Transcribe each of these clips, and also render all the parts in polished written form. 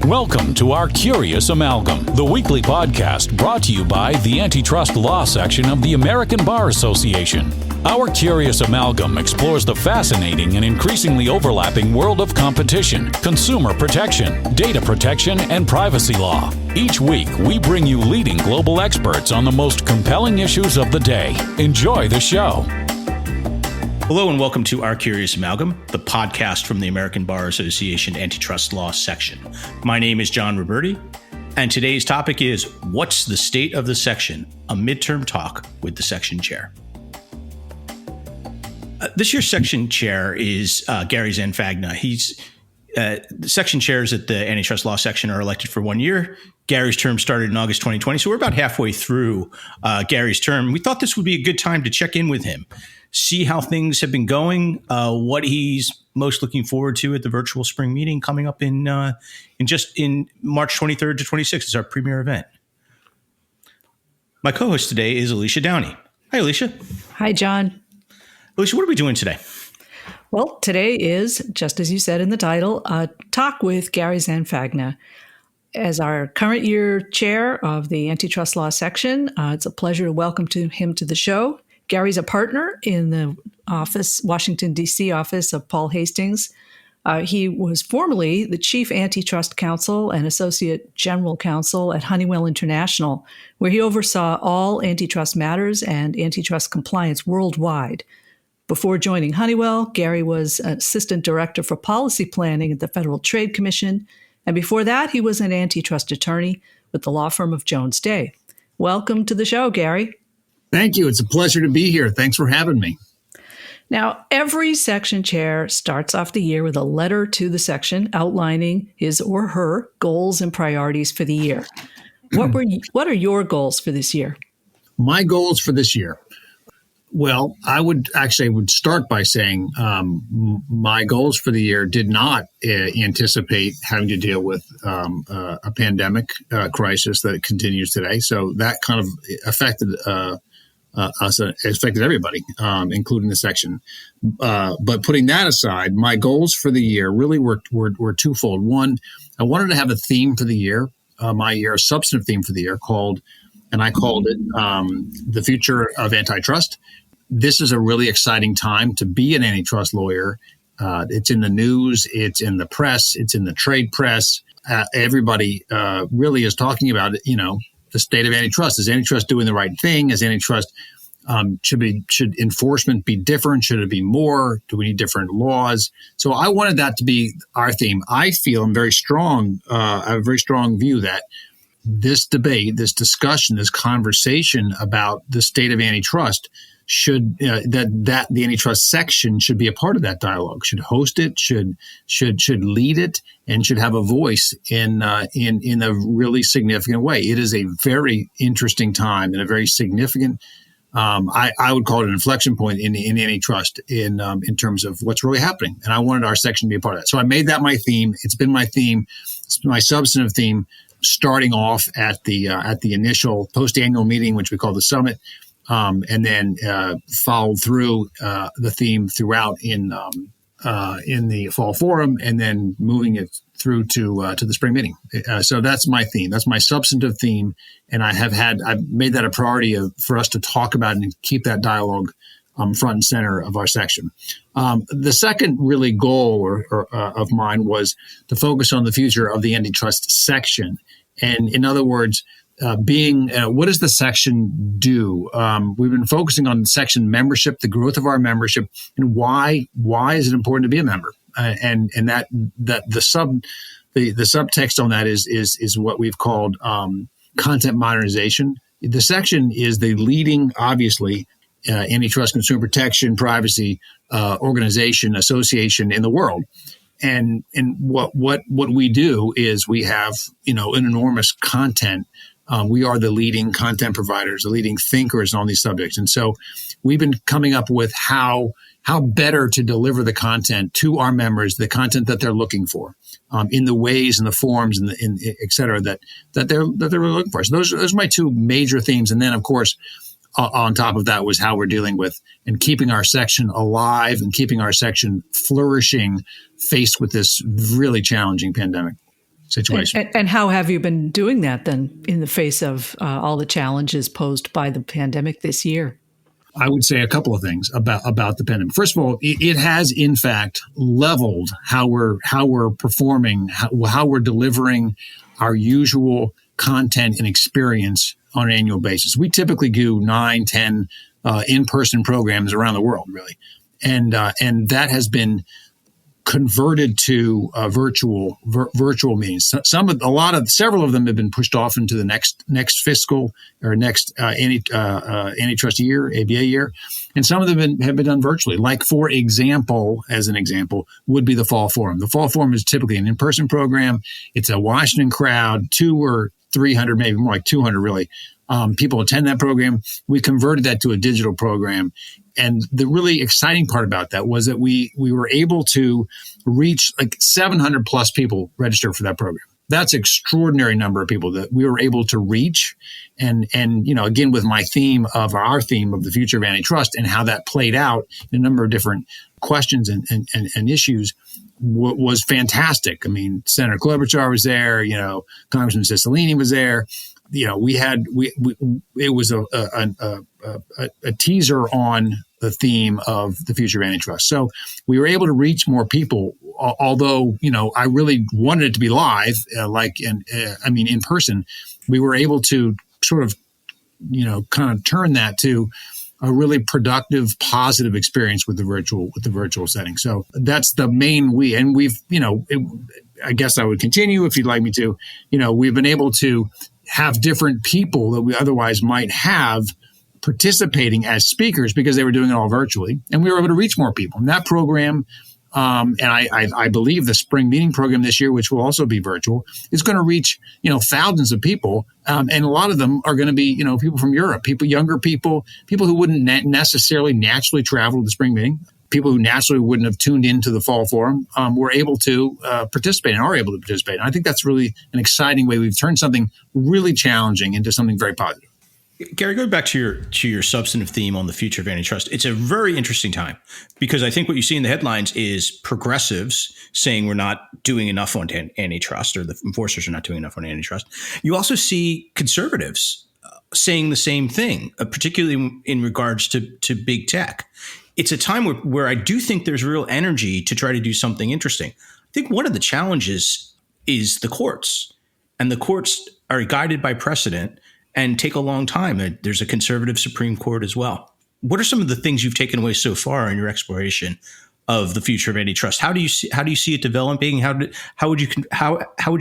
Welcome to our Curious Amalgam, the weekly podcast brought to you by the Antitrust Law Section of the American Bar Association. Our Curious Amalgam explores the fascinating and increasingly overlapping world of competition, consumer protection, data protection, and privacy law. Each week, we bring you leading global experts on the most compelling issues of the day. Enjoy the show. Hello and welcome to Our Curious Amalgam, the podcast from the American Bar Association Antitrust Law Section. My name is John Roberti, and today's topic is What's the State of the Section? A midterm talk with the section chair. This year's section chair is Gary Zanfagna. The section chairs at the Antitrust Law Section are elected for 1 year. Gary's term started in August 2020, so we're about halfway through Gary's term. We thought this would be a good time to check in with him, see how things have been going, what he's most looking forward to at the virtual spring meeting coming up in March 23rd to 26th is our premier event. My co-host today is Alicia Downey. Hi, Alicia. Hi, John. Alicia, what are we doing today? Well, today is, just as you said in the title, a talk with Gary Zanfagna. As our current year chair of the Antitrust Law Section, it's a pleasure to welcome him to the show. Gary's a partner in the Washington, D.C. office of Paul Hastings. He was formerly the chief antitrust counsel and associate general counsel at Honeywell International, where he oversaw all antitrust matters and antitrust compliance worldwide. Before joining Honeywell, Gary was assistant director for policy planning at the Federal Trade Commission. And before that, he was an antitrust attorney with the law firm of Jones Day. Welcome to the show, Gary. Thank you. It's a pleasure to be here. Thanks for having me. Now, every section chair starts off the year with a letter to the section outlining his or her goals and priorities for the year. What are your goals for this year? My goals for this year. Well, I would start by saying my goals for the year did not anticipate having to deal with a pandemic crisis that continues today. So that kind of affected us, affected everybody, including the section. But putting that aside, my goals for the year really were twofold. One, I wanted to have a theme for the year, a substantive theme for the year I called it The Future of Antitrust. This is a really exciting time to be an antitrust lawyer. It's in the news, it's in the press, it's in the trade press. Everybody really is talking about it, the state of antitrust. Is antitrust doing the right thing? Is antitrust should enforcement be different? Should it be more? Do we need different laws? So I wanted that to be our theme. I feel I have a very strong view that this debate, this discussion, this conversation about the state of antitrust that the antitrust section should be a part of that dialogue, should host it, should lead it, and should have a voice in a really significant way. It is a very interesting time and a very significant. I would call it an inflection point in antitrust in terms of what's really happening, and I wanted our section to be a part of that. So I made that my theme. It's been my theme. It's my substantive theme, starting off at the initial post-annual meeting, which we call the summit. And then followed through the theme throughout in the fall forum, and then moving it through to the spring meeting. So that's my theme. That's my substantive theme, and I've made that a priority for us to talk about and keep that dialogue front and center of our section. The second really goal of mine was to focus on the future of the antitrust section, and in other words, what does the section do? We've been focusing on section membership, the growth of our membership, and why is it important to be a member? And that the subtext on that is what we've called content modernization. The section is the leading, obviously, antitrust, consumer protection, privacy organization, association in the world. And what we do is we have an enormous content. We are the leading content providers, the leading thinkers on these subjects. And so we've been coming up with how better to deliver the content to our members, the content that they're looking for, in the ways and the forms and et cetera, that they're really looking for. So those are my two major themes. And then, of course, on top of that was how we're dealing with and keeping our section alive and keeping our section flourishing faced with this really challenging pandemic. situation. And how have you been doing that then in the face of all the challenges posed by the pandemic this year? I would say a couple of things about the pandemic. First of all, it has in fact leveled how we're performing, how we're delivering our usual content and experience on an annual basis. We typically do 9, 10 in-person programs around the world, really, and that has been converted to virtual meetings. Several of them have been pushed off into the next fiscal or next antitrust year, ABA year, and some of them have been done virtually. Like, for example, as an example, would be the Fall Forum. The Fall Forum is typically an in-person program. It's a Washington crowd, 200 or 300, maybe more like 200 really. People attend that program. We converted that to a digital program. And the really exciting part about that was that we were able to reach like 700 plus people register for that program. That's an extraordinary number of people that we were able to reach. And again, with our theme of the future of antitrust and how that played out in a number of different questions and issues was fantastic. I mean, Senator Klobuchar was there, Congressman Cicilline was there. It was a teaser on the theme of the future of antitrust. So we were able to reach more people, although, I really wanted it to be live, in person. We were able to sort of, kind of turn that to a really productive, positive experience with the virtual setting. So that's the main and we've, I guess I would continue if you'd like me to, we've been able to have different people that we otherwise might have participating as speakers because they were doing it all virtually, and we were able to reach more people. And that program, and I believe the spring meeting program this year, which will also be virtual, is going to reach thousands of people, and a lot of them are going to be people from Europe, younger people who wouldn't necessarily naturally travel to the spring meeting. People who naturally wouldn't have tuned into the Fall Forum were able to participate and are able to participate. And I think that's really an exciting way. We've turned something really challenging into something very positive. Gary, going back to your substantive theme on the future of antitrust, it's a very interesting time because I think what you see in the headlines is progressives saying we're not doing enough on antitrust, or the enforcers are not doing enough on antitrust. You also see conservatives saying the same thing, particularly in regards to big tech. It's a time where I do think there's real energy to try to do something interesting. I think one of the challenges is the courts, and the courts are guided by precedent and take a long time. There's a conservative Supreme Court as well. What are some of the things you've taken away so far in your exploration of the future of antitrust? How do you see it developing? How would you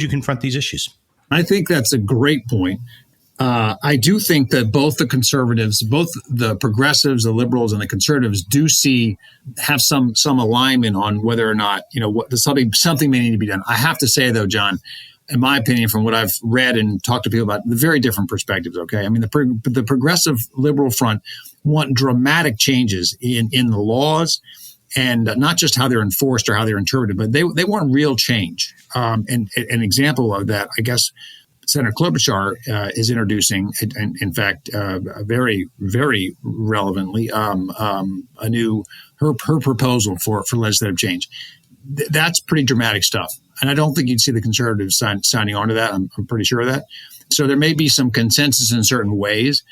confront these issues? I think that's a great point. I do think that both the conservatives, both the progressives, the liberals, and the conservatives have some alignment on whether or not something may need to be done. I have to say though, John, in my opinion, from what I've read and talked to people about, the very different perspectives. Okay, I mean the progressive liberal front want dramatic changes in the laws, and not just how they're enforced or how they're interpreted, but they want real change. And an example of that, I guess, Senator Klobuchar is introducing, in fact, very, very relevantly, her proposal for legislative change. That's pretty dramatic stuff. And I don't think you'd see the conservatives signing on to that. I'm pretty sure of that. So there may be some consensus in certain ways,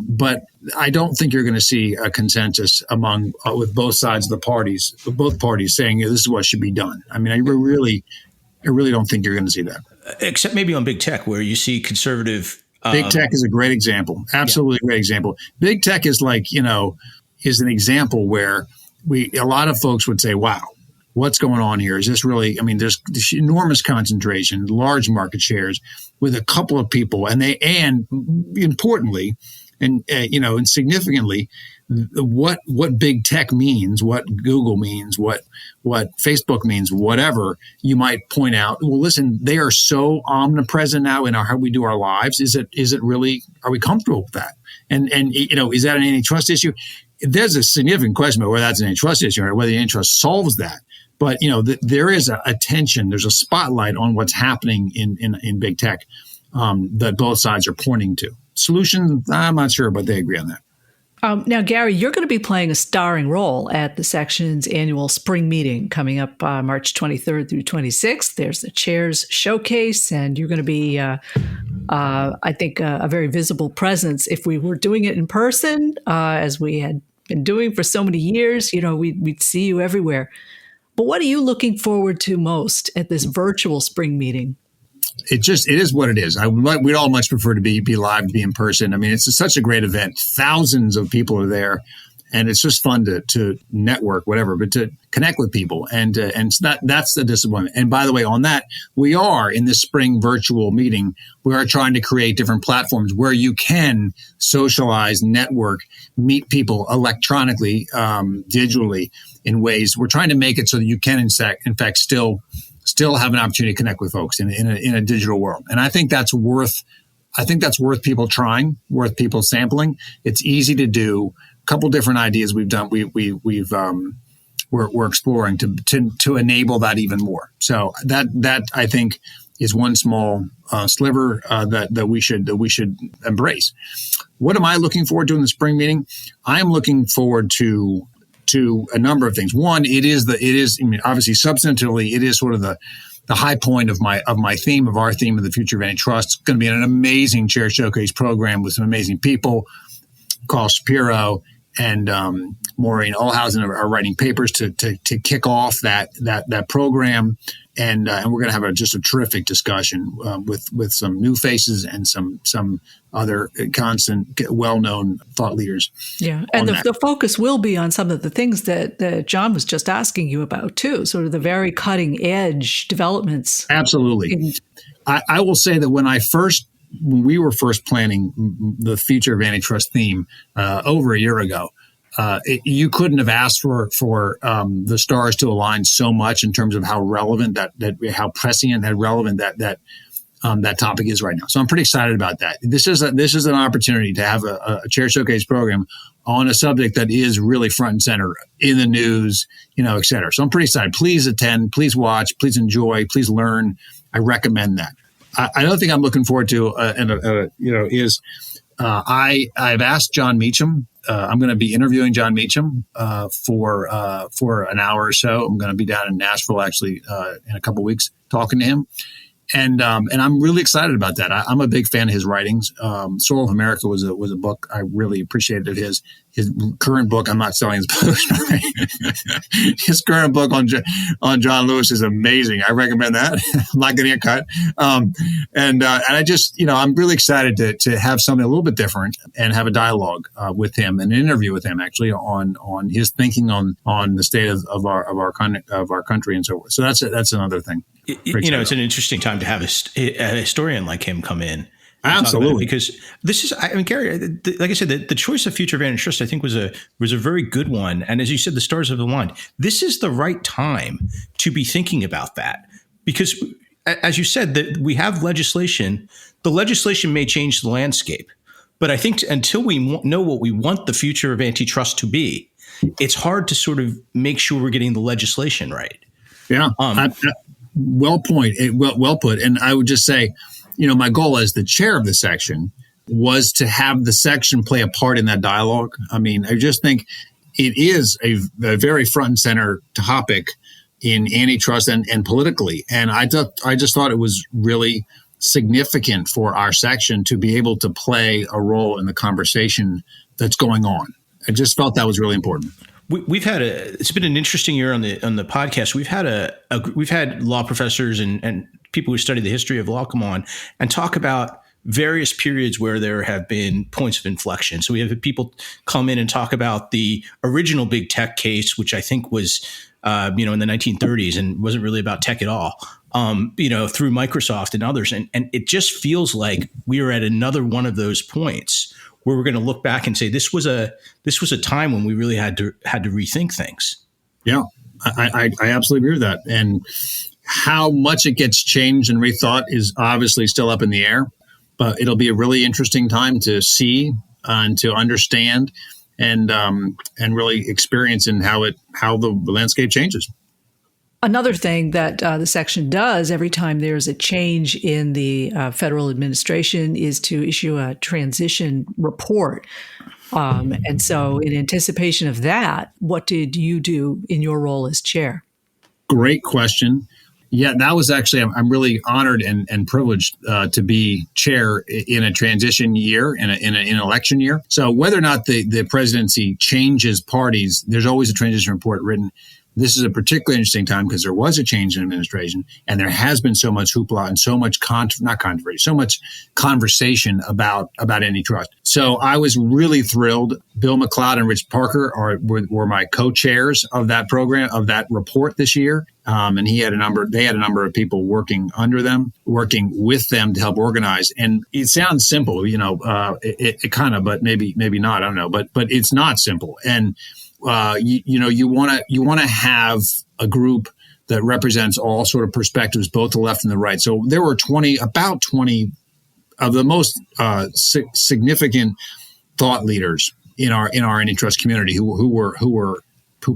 but I don't think you're going to see a consensus with both sides of the parties, both parties saying this is what should be done. I mean, I really don't think you're going to see that. Except maybe on big tech, where you see conservative. Big tech is a great example. Absolutely a great example. Big tech is is an example where a lot of folks would say, wow, what's going on here? Is this really, there's this enormous concentration, large market shares with a couple of people, and importantly, and significantly, what big tech means, what Google means, what Facebook means, whatever you might point out. Well, listen, they are so omnipresent now in how we do our lives. Is it really? Are we comfortable with that? And is that an antitrust issue? There's a significant question about whether that's an antitrust issue or whether the antitrust solves that. But there is a tension. There's a spotlight on what's happening in big tech that both sides are pointing to. Solutions, I'm not sure, but they agree on that. Now, Gary, you're going to be playing a starring role at the section's annual spring meeting coming up March 23rd through 26th. There's the Chairs Showcase, and you're going to be, I think, a very visible presence. If we were doing it in person, as we had been doing for so many years, we'd see you everywhere. But what are you looking forward to most at this virtual spring meeting? It is what it is. We'd all much prefer to be live, to be in person. I mean, it's such a great event. Thousands of people are there, and it's just fun to network, whatever, but to connect with people. And that's the disappointment. And by the way, on that, we are in this spring virtual meeting, we are trying to create different platforms where you can socialize, network, meet people electronically, digitally in ways. We're trying to make it so that you can, in fact, still have an opportunity to connect with folks in a digital world. And I think that's worth people trying, worth people sampling. It's easy to do. A couple different ideas we've done. We're exploring to enable that even more. So that I think is one small sliver that we should embrace. What am I looking forward to in the spring meeting? I am looking forward to a number of things. One, obviously substantively, it is sort of the high point of our theme of the future of antitrust. It's going to be an amazing chair showcase program with some amazing people. Carl Shapiro and Maureen Olhausen are writing papers to kick off that program. And we're going to have just a terrific discussion with some new faces and some other constant, well-known thought leaders. Yeah, and the focus will be on some of the things that John was just asking you about too, sort of the very cutting-edge developments. Absolutely. I will say that when we were first planning the future of antitrust theme over a year ago, you couldn't have asked for the stars to align so much in terms of how relevant how prescient and relevant that topic is right now. So I'm pretty excited about that. This is an opportunity to have a chair showcase program on a subject that is really front and center in the news, et cetera. So I'm pretty excited. Please attend, please watch, please enjoy, please learn. I recommend that. Another thing I'm looking forward to, is I've asked John Meacham. I'm going to be interviewing John Meacham for an hour or so. I'm going to be down in Nashville actually in a couple of weeks talking to him, and I'm really excited about that. I'm a big fan of his writings. Soil of America was a book I really appreciated. His current book, I'm not selling his book. His current book on John Lewis is amazing. I recommend that. I'm not getting a cut. And I just, I'm really excited to have something a little bit different and have a dialogue with him, an interview with him actually on his thinking on the state of our country and so forth. So that's another thing. It's an interesting time to have a historian like him come in. Absolutely, because this is, Gary, like I said, the choice of future of antitrust, I think, was a very good one. And as you said, the stars have aligned. This is the right time to be thinking about that, because, as you said, that we have legislation. The legislation may change the landscape, but I think until we know what we want the future of antitrust to be, it's hard to sort of make sure we're getting the legislation right. Yeah, well put. And I would just say, my goal as the chair of the section was to have the section play a part in that dialogue. I mean, I just think it is a very front and center topic in antitrust and politically. And I just thought it was really significant for our section to be able to play a role in the conversation that's going on. I just felt that was really important. It's been an interesting year on the podcast. We've had law professors and people who study the history of law come on and talk about various periods where there have been points of inflection. So we have people come in and talk about the original big tech case, which I think was, in the 1930s and wasn't really about tech at all, through Microsoft and others. And it just feels like we are at another one of those points where we're going to look back and say, this was a time when we really had to rethink things. Yeah, I absolutely agree with that. And how much it gets changed and rethought is obviously still up in the air, but it'll be a really interesting time to see and to understand and really experience in how the landscape changes. Another thing that the section does every time there's a change in the federal administration is to issue a transition report. And so in anticipation of that, what did you do in your role as chair? Great question. Yeah, that was actually, I'm really honored and privileged to be chair in a transition year, in an election year. So whether or not the presidency changes parties, there's always a transition report written. This is a particularly interesting time because there was a change in administration and there has been so much hoopla and so much so much conversation about antitrust. So I was really thrilled. Bill McLeod and Rich Parker were my co-chairs of that program, of that report this year. And they had a number of people working under them, working with them to help organize. And it sounds simple, it kind of, but maybe not, I don't know, but it's not simple. And you want to have a group that represents all sort of perspectives, both the left and the right. So there were about 20 of the most significant thought leaders in our antitrust community who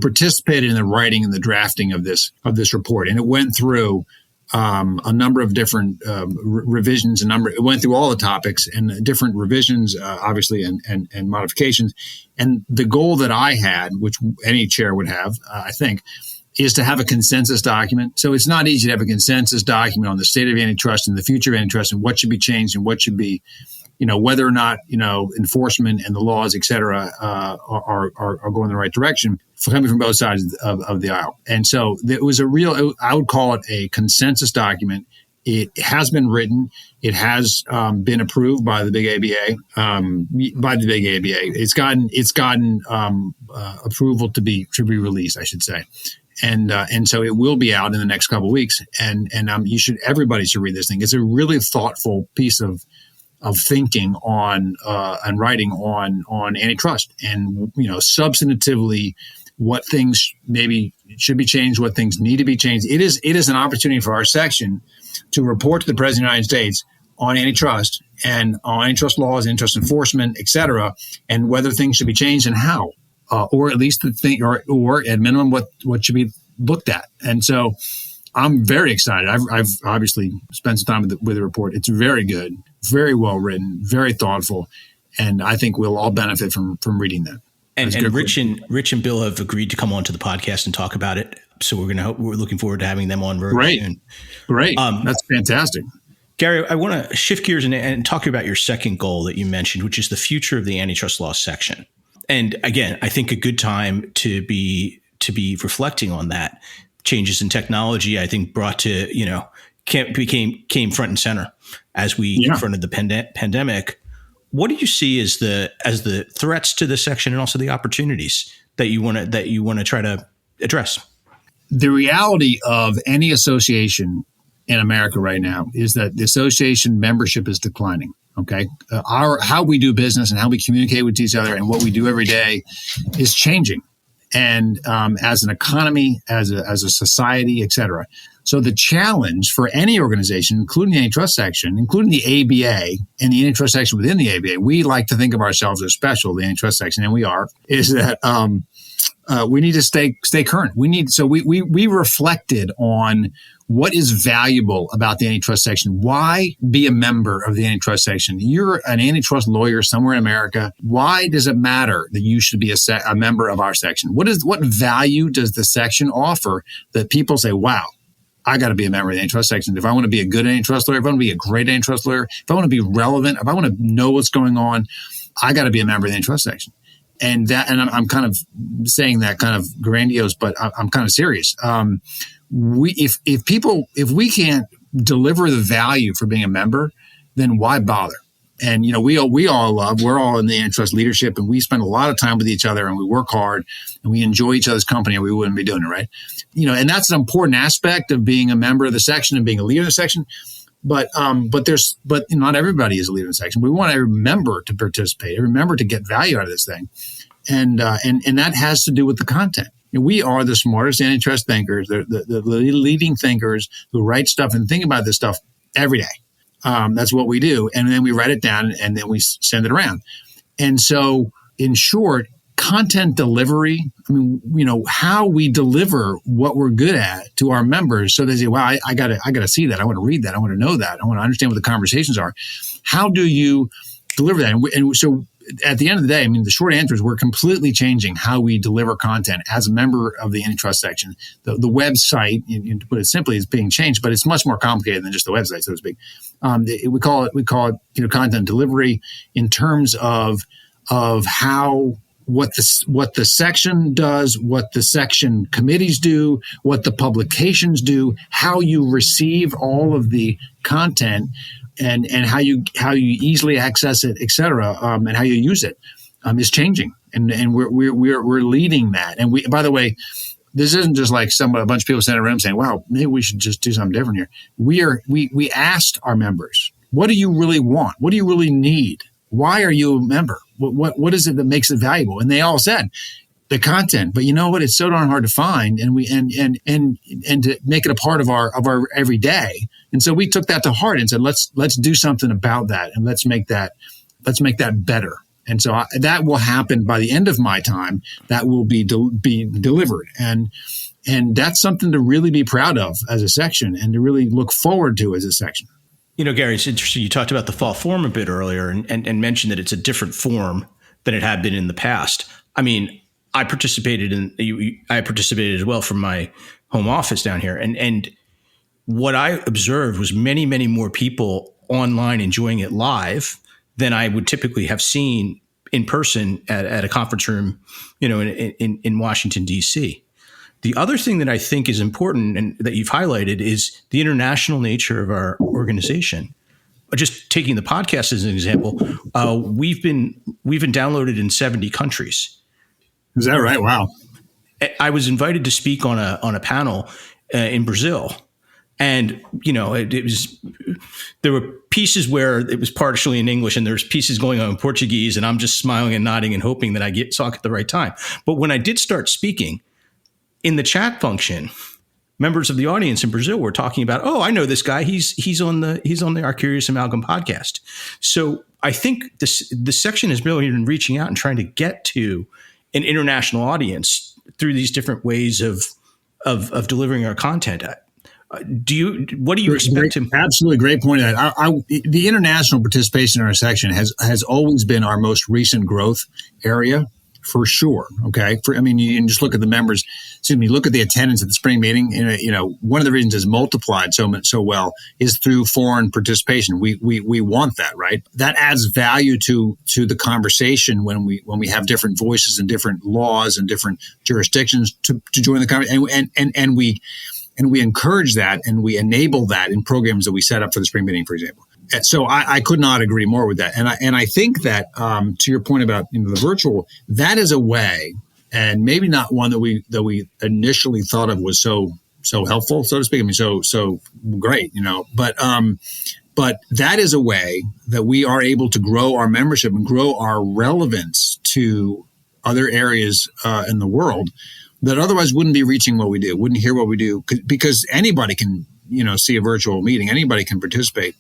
participated in the writing and the drafting of this report, and it went through a number of different revisions. It went through all the topics and different revisions, obviously, and modifications. And the goal that I had, which any chair would have, I think, is to have a consensus document. So it's not easy to have a consensus document on the state of antitrust and the future of antitrust and what should be changed and what should be, whether or not, enforcement and the laws, et cetera, are going in the right direction, coming from both sides of the aisle. And so it was I would call it a consensus document. It has been written. It has been approved by the big ABA. It's gotten approval to be released, I should say. And so it will be out in the next couple of weeks. And everybody should read this thing. It's a really thoughtful piece of thinking on and writing on antitrust and substantively what things maybe should be changed, what things need to be changed. It is an opportunity for our section to report to the President of the United States on antitrust and on antitrust laws, antitrust enforcement, et cetera, and whether things should be changed and how, or at least or at minimum what should be looked at. And so I'm very excited. I've obviously spent some time with the report. It's very good, very well written, very thoughtful, and I think we'll all benefit from reading that. And Rich and Bill have agreed to come on to the podcast and talk about it. So we're looking forward to having them on very soon. Great. That's fantastic. Gary, I want to shift gears and talk about your second goal that you mentioned, which is the future of the antitrust law section. And again, I think a good time to be reflecting on that. Changes in technology, I think, brought to, came front and center as we confronted the pandemic. What do you see as the threats to this section and also the opportunities that you want to try to address? The reality of any association in America right now is that the association membership is declining. Okay, how we do business and how we communicate with each other and what we do every day is changing, and as an economy, as a society, et cetera. So the challenge for any organization, including the antitrust section, including the ABA and the antitrust section within the ABA, we like to think of ourselves as special, the antitrust section, and we are, is that we need to stay current. We reflected on what is valuable about the antitrust section. Why be a member of the antitrust section? You're an antitrust lawyer somewhere in America. Why does it matter that you should be a member of our section? What value does the section offer that people say, wow, I got to be a member of the antitrust section. If I want to be a good antitrust lawyer, if I want to be a great antitrust lawyer, if I want to be relevant, if I want to know what's going on, I got to be a member of the antitrust section. And I'm kind of saying that kind of grandiose, but I'm kind of serious. If we can't deliver the value for being a member, then why bother? And we're all in the antitrust leadership, and we spend a lot of time with each other, and we work hard, and we enjoy each other's company, or we wouldn't be doing it, right? And that's an important aspect of being a member of the section and being a leader of the section. But not everybody is a leader in the section. We want every member to participate, every member to get value out of this thing, and that has to do with the content. We are the smartest antitrust thinkers, the leading thinkers who write stuff and think about this stuff every day. That's what we do, and then we write it down and then we send it around. And so, in short, content delivery. I mean, how we deliver what we're good at to our members, so they say, "Wow, I gotta see that. I want to read that. I want to know that. I want to understand what the conversations are." How do you deliver that? And so, at the end of the day, I mean, the short answer is we're completely changing how we deliver content as a member of the antitrust section. The website, to put it simply, is being changed, but it's much more complicated than just the website, so to speak. We call it content delivery in terms of how what the section does, what the section committees do, what the publications do, how you receive all of the content, and how you easily access it, et cetera, and how you use it is changing, and we're leading that. And by the way, this isn't just like a bunch of people sitting around saying, "Wow, maybe we should just do something different here." We asked our members, "What do you really want? What do you really need? Why are you a member? What is it that makes it valuable?" And they all said the content. But you know what? It's so darn hard to find, and to make it a part of our everyday. And so we took that to heart and said, let's do something about that, and let's make that better. And so that will happen by the end of my time. That will be delivered, and that's something to really be proud of as a section, and to really look forward to as a section. Gary, it's interesting. You talked about the fall form a bit earlier, and mentioned that it's a different form than it had been in the past. I mean, I participated as well from my home office down here, and what I observed was many, many more people online enjoying it live than I would typically have seen in person at a conference room, in Washington, D.C. The other thing that I think is important and that you've highlighted is the international nature of our organization. Just taking the podcast as an example, we've been downloaded in 70 countries. Is that right? Wow. I was invited to speak on a panel in Brazil. And, there were pieces where it was partially in English, and there's pieces going on in Portuguese, and I'm just smiling and nodding and hoping that I talk at the right time. But when I did start speaking, in the chat function, members of the audience in Brazil were talking about, "Oh, I know this guy. He's on the Our Curious Amalgam podcast." So I think the section has really been reaching out and trying to get to an international audience through these different ways of delivering our content. What do you expect him? Absolutely, great point. The international participation in our section has always been our most recent growth area, for sure. Okay, you can just look at the members. Look at the attendance at the spring meeting. One of the reasons it's multiplied so well is through foreign participation. We want that, right? That adds value to the conversation when we have different voices and different laws and different jurisdictions to join the conversation, and we encourage that, and we enable that in programs that we set up for the spring meeting, for example. And so I could not agree more with that. And I think that to your point about the virtual, that is a way, and maybe not one that we initially thought of was so helpful, so to speak. So great, But that is a way that we are able to grow our membership and grow our relevance to other areas in the world that otherwise wouldn't be reaching what we do, wouldn't hear what we do, because anybody can, see a virtual meeting, anybody can participate.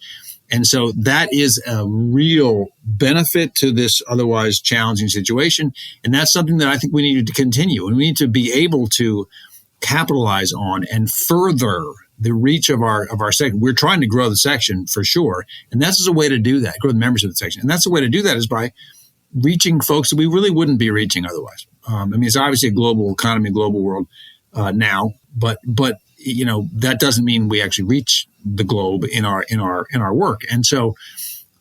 And so that is a real benefit to this otherwise challenging situation. And that's something that I think we need to continue. And we need to be able to capitalize on and further the reach of our section. We're trying to grow the section for sure. And that's a way to do that, grow the members of the section. And that's the way to do that is by reaching folks that we really wouldn't be reaching otherwise. It's obviously a global economy, global world now, but that doesn't mean we actually reach the globe in our work. And so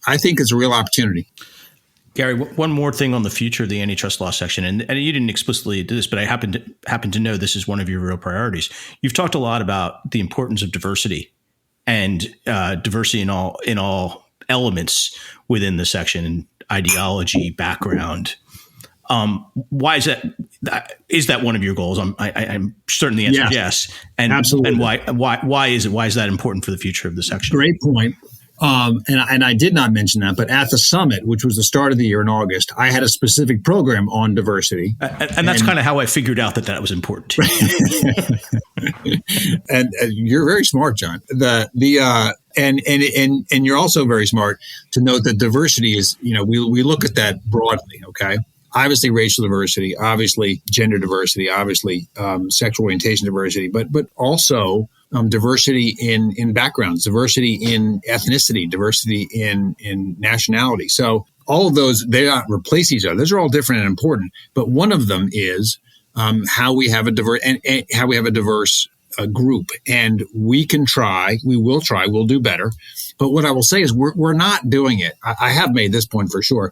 I think it's a real opportunity. Gary, one more thing on the future of the antitrust law section, and you didn't explicitly do this, but I happen to know this is one of your real priorities. You've talked a lot about the importance of diversity and diversity in all elements within the section, and ideology, background. Why is that? Is that one of your goals? I'm certain the answer is yes. And absolutely. And why is it? Why is that important for the future of the section? Great point. And I did not mention that, but at the summit, which was the start of the year in August, I had a specific program on diversity. And that's kind of how I figured out that was important too. And you're very smart, John. And you're also very smart to note that diversity is, we look at that broadly, okay? Obviously racial diversity, obviously gender diversity, obviously sexual orientation diversity, but also diversity in backgrounds, diversity in ethnicity, diversity in nationality. So all of those, they don't replace each other. Those are all different and important. But one of them is how we have a diverse group. And we will do better. But what I will say is we're not doing it. I have made this point for sure.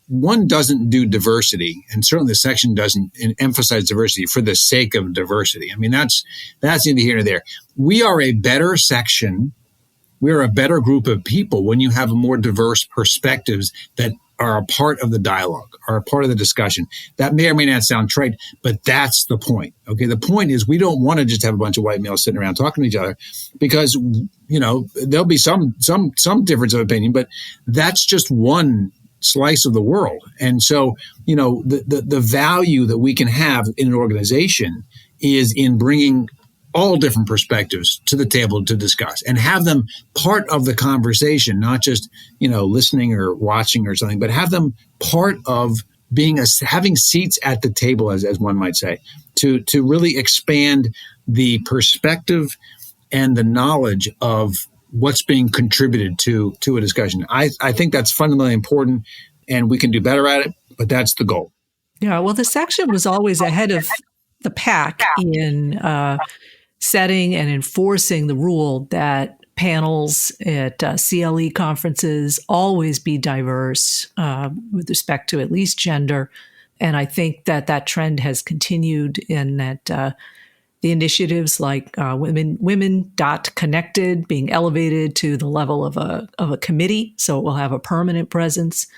One doesn't do diversity, and certainly the section doesn't emphasize diversity for the sake of diversity. I mean, that's neither here nor there. We are a better section. We're a better group of people when you have more diverse perspectives that are a part of the dialogue, are a part of the discussion. That may or may not sound trite, but that's the point. Okay, the point is we don't want to just have a bunch of white males sitting around talking to each other, because there'll be some difference of opinion, but that's just one slice of the world. And so, the value that we can have in an organization is in bringing all different perspectives to the table to discuss and have them part of the conversation, not just, listening or watching or something, but have them part of having seats at the table, as one might say, to really expand the perspective and the knowledge of what's being contributed to a discussion. I think that's fundamentally important, and we can do better at it, but that's the goal. Yeah, well, the section was always ahead of the pack in setting and enforcing the rule that panels at CLE conferences always be diverse with respect to at least gender. And I think that trend has continued in that the initiatives like Women.Connected being elevated to the level of a committee, so it will have a permanent presence,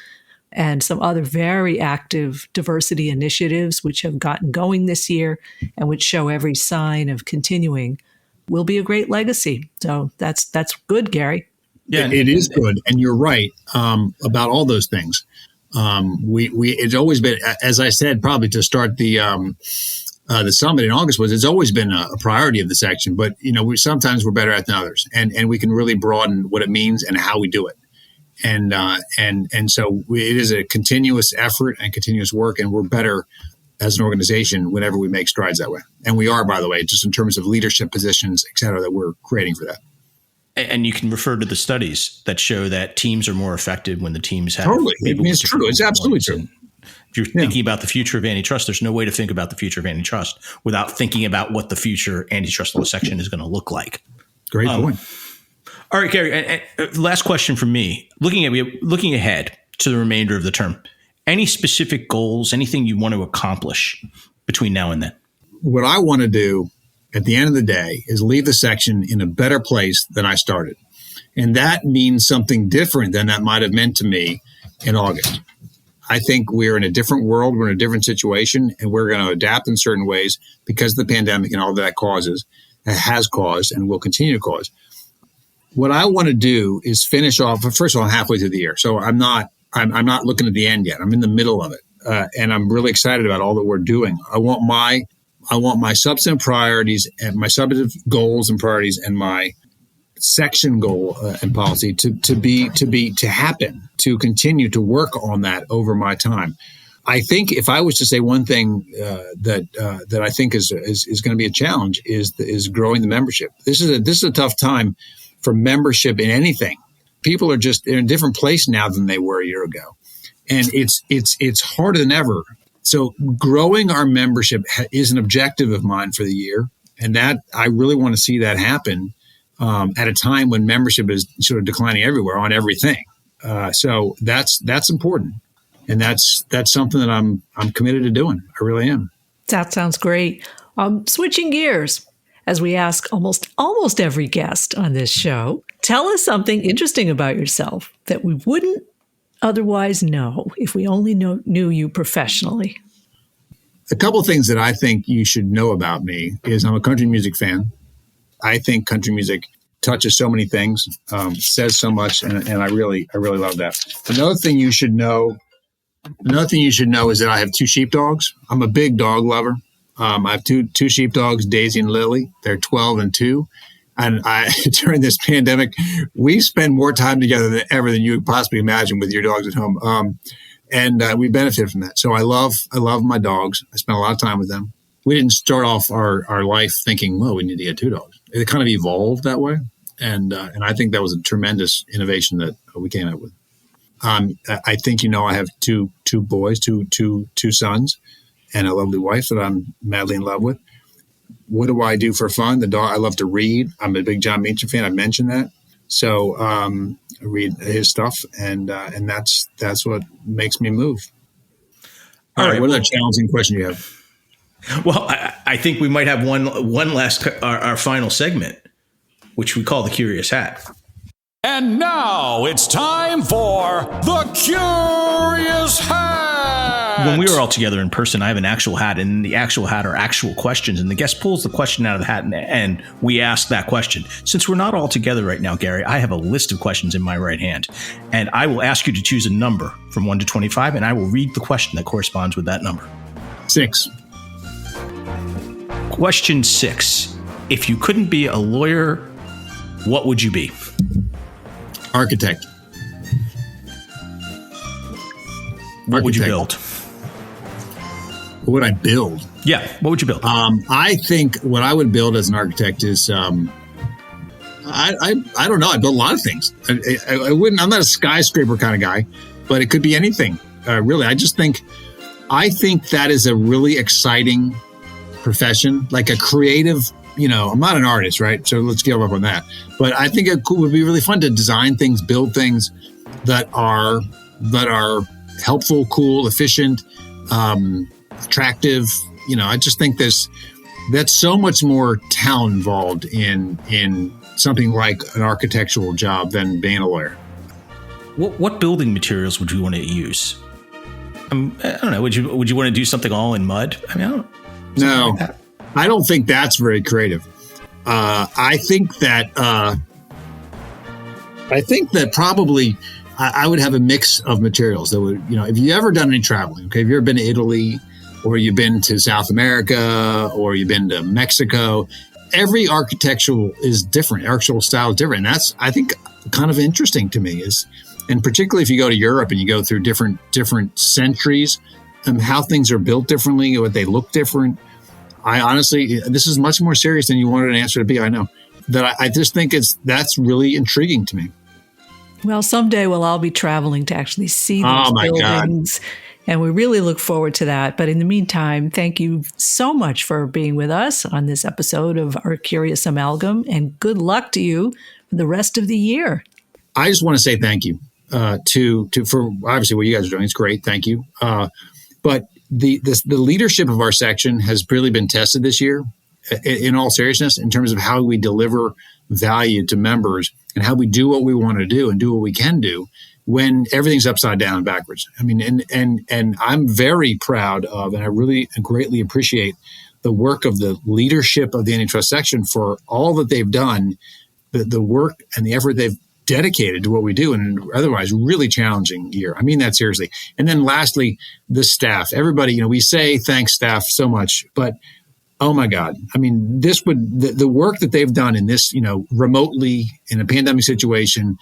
and some other very active diversity initiatives which have gotten going this year and which show every sign of continuing, will be a great legacy. So that's good, Gary. Yeah, it is good, and you're right about all those things. It's always been, as I said, probably to start the summit in August, it's always been a priority of the section. But sometimes we're better at than others, and we can really broaden what it means and how we do it. And so it is a continuous effort and continuous work, and we're better as an organization whenever we make strides that way. And we are, by the way, just in terms of leadership positions, et cetera, that we're creating for that. And you can refer to the studies that show that teams are more effective when the teams have. Totally. It's true. It's absolutely true. If you're thinking about the future of antitrust, there's no way to think about the future of antitrust without thinking about what the future antitrust law section is going to look like. Great point. All right, Gary, last question from me. Looking ahead to the remainder of the term, any specific goals, anything you want to accomplish between now and then? What I want to do at the end of the day is leave the section in a better place than I started. And that means something different than that might have meant to me in August. I think we're in a different world, we're in a different situation, and we're going to adapt in certain ways because of the pandemic and all that has caused, and will continue to cause. What I want to do is finish off, first of all, I'm halfway through the year. So I'm not looking at the end yet. I'm in the middle of it. And I'm really excited about all that we're doing. I want my substantive priorities and my substantive goals and priorities and my section goal and policy to happen, to continue to work on that over my time. I think if I was to say one thing that I think is going to be a challenge is growing the membership. This is a tough time for membership in anything. People are just in a different place now than they were a year ago, and it's harder than ever. So growing our membership is an objective of mine for the year, and that I really want to see that happen at a time when membership is sort of declining everywhere on everything. So that's important, and that's something that I'm committed to doing. I really am. That sounds great. Switching gears, as we ask almost every guest on this show, tell us something interesting about yourself that we wouldn't otherwise know if we only knew you professionally. A couple of things that I think you should know about me is I'm a country music fan. I think country music touches so many things, says so much, and I really love that. Another thing you should know is that I have two sheepdogs. I'm a big dog lover. I have two sheepdogs, Daisy and Lily. They're 12 and 2. And during this pandemic, we spend more time together than ever than you would possibly imagine with your dogs at home. And we benefit from that. So I love my dogs. I spend a lot of time with them. We didn't start off our life thinking, well, we need to get two dogs. It kind of evolved that way. And I think that was a tremendous innovation that we came up with. I think, I have two boys, two sons, and a lovely wife that I'm madly in love with. What do I do for fun? I love to read. I'm a big John Meacham fan. I mentioned that. So I read his stuff, and that's what makes me move. All right. What other challenging question do you have? Well, I think we might have one last, our final segment, which we call the Curious Hat. And now it's time for the Curious Hat. When we were all together in person, I have an actual hat, and in the actual hat are actual questions. And the guest pulls the question out of the hat, and we ask that question. Since we're not all together right now, Gary, I have a list of questions in my right hand. And I will ask you to choose a number from 1 to 25, and I will read the question that corresponds with that number. 6. Question 6. If you couldn't be a lawyer, what would you be? Architect. What would you build? What would I build? Yeah, what would you build? I think what I would build as an architect is, I don't know. I build a lot of things. I wouldn't. I'm not a skyscraper kind of guy, but it could be anything. Really, I think that is a really exciting profession, like a creative. I'm not an artist, right? So let's give up on that. But I think it would be really fun to design things, build things that are helpful, cool, efficient, attractive. I just think that's so much more talent involved in something like an architectural job than being a lawyer. What building materials would you want to use? I don't know. Would you want to do something all in mud? I don't. No. Like that. I don't think that's very creative. I think that probably I would have a mix of materials that would, if you ever done any traveling, okay, if you've ever been to Italy or you've been to South America or you've been to Mexico, every architectural is different. Architectural style is different. And that's, I think, kind of interesting to me and particularly if you go to Europe and you go through different centuries and how things are built differently, what they look different. I honestly, this is much more serious than you wanted an answer to be. I know that I just think that's really intriguing to me. Well, someday we'll all be traveling to actually see these buildings. God. And we really look forward to that. But in the meantime, thank you so much for being with us on this episode of Our Curious Amalgam. And good luck to you for the rest of the year. I just want to say thank you for obviously what you guys are doing. It's great. Thank you. But the leadership of our section has really been tested this year, in all seriousness, in terms of how we deliver value to members and how we do what we want to do and do what we can do when everything's upside down and backwards. I mean, and I'm very proud of, and I really greatly appreciate the work of the leadership of the antitrust section for all that they've done, the work and the effort they've dedicated to what we do in an otherwise really challenging year. I mean that seriously. And then lastly, the staff. Everybody, we say thanks staff so much, but oh my God. I mean, the work that they've done in this, remotely in a pandemic situation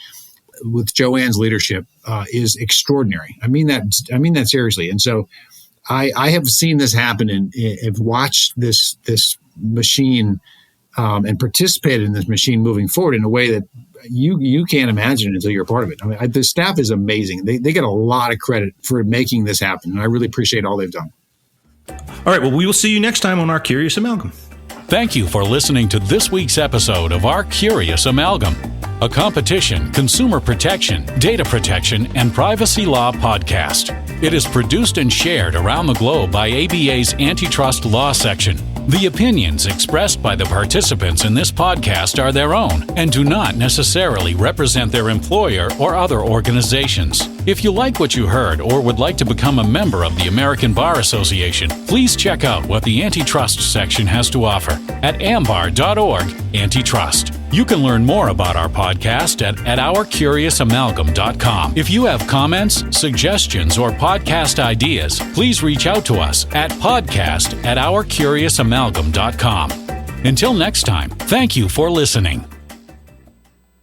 with Joanne's leadership is extraordinary. I mean that seriously. And so I have seen this happen and have watched this machine and participated in this machine moving forward in a way that you can't imagine until you're a part of it. I mean, the staff is amazing. They get a lot of credit for making this happen, and I really appreciate all they've done. All right, well, we will see you next time on Our Curious Amalgam. Thank you for listening to this week's episode of Our Curious Amalgam, a competition, consumer protection, data protection, and privacy law podcast. It is produced and shared around the globe by ABA's Antitrust Law Section. The opinions expressed by the participants in this podcast are their own and do not necessarily represent their employer or other organizations. If you like what you heard or would like to become a member of the American Bar Association, please check out what the Antitrust section has to offer at ambar.org/antitrust. You can learn more about our podcast at ourcuriousamalgam.com. If you have comments, suggestions, or podcast ideas, please reach out to us at podcast@ourcuriousamalgam.com. Until next time, thank you for listening.